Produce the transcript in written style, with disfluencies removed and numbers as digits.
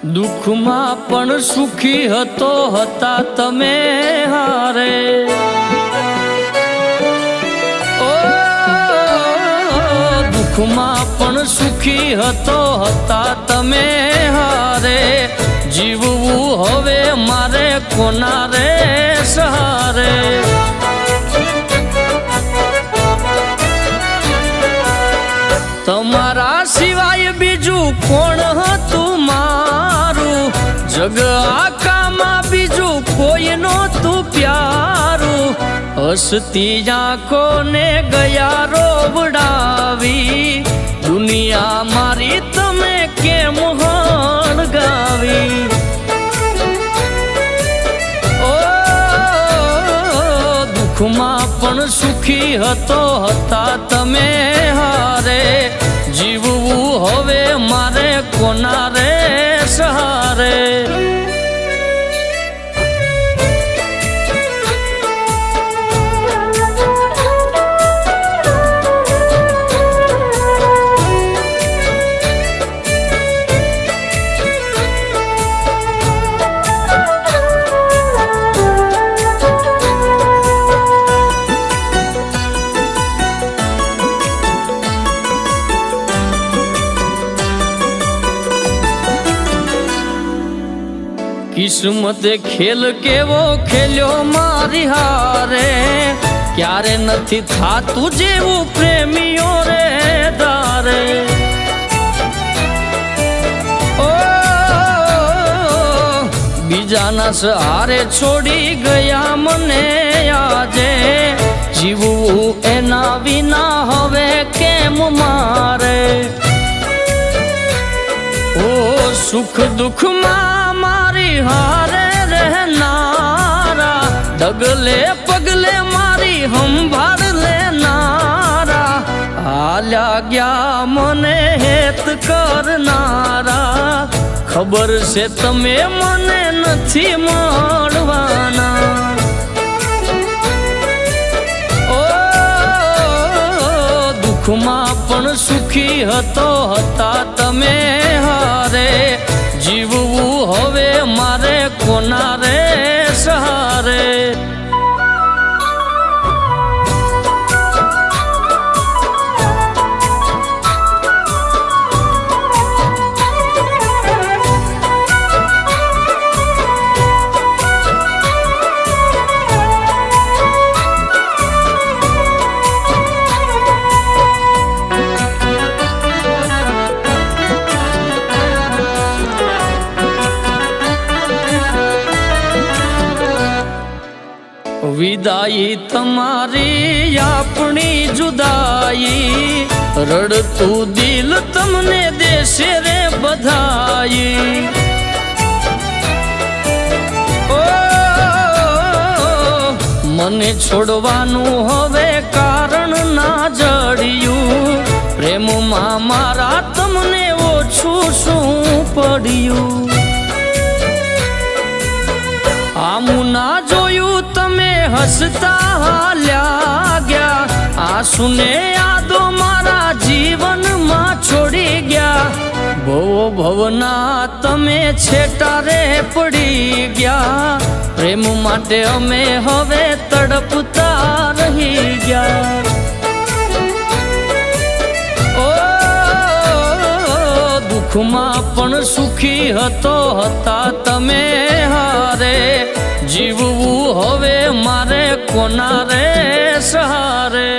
દુઃખમાં પણ સુખી હતો હતા તમે હારે। ઓ દુઃખમાં પણ સુખી હતો હતા તમે હારે। જીવવું હવે મારે કોના રે સહારે। તમારા સિવાય બીજું કોણ હતું મારું? જગ આખામાં બીજું કોઈ નહોતું પ્યારું। હસતી આંખોને ગયા રોવડાવી, દુનિયા મારી તમે કેમ હળગાવી? ઓ દુઃખમાં પણ સુખી હતો હતા તમે હારે। જીવવું હવે મારે કોના રે સહારે। કિસ્મતે ખેલ કેવો ખેલ્યો મારી હારે। ક્યારે નથી થાતું જેવું પ્રેમીઓ રે ધારે। ઓ બીજાના સહારે છોડી ગયા મને આજે। જીવવું એના વિના હવે કેમ મારે? ઓ સુખ દુઃખમાં મારી હારે રહેનારા, ડગલે પગલે મારી સંભાળ લેનારા। હાલ્યા ગયા મને હેત કરનારા, ખબર છે તમે મને નથી મળવાના। ઓ દુઃખમાં પણ સુખી હતો હતા તમે હારે। જીવવું હવે મારે કોના રે સહારે। વિદાઈ તમારી આપણી જુદાઈ, રડતું દિલ તમને દેશે રે બધાઈ। ઓ મને છોડવાનું હવે કારણ ના જડ્યું, પ્રેમમાં મારા તમને ઓછું શું પડ્યું? આમું ના જોયું તમે હસતા હાલ્યા ગયા, આંસુને યાદો મારા જીવનમાં છોડી ગયા। ભવો ભવના તમે છેટા રે પડી ગયા, પ્રેમ માટે અમે હવે તડપતા રહી ગયા। ઓ દુઃખમાં પણ સુખી હતો હતા તમે હારે। જીવવું હવે મારે કોના રે સહારે।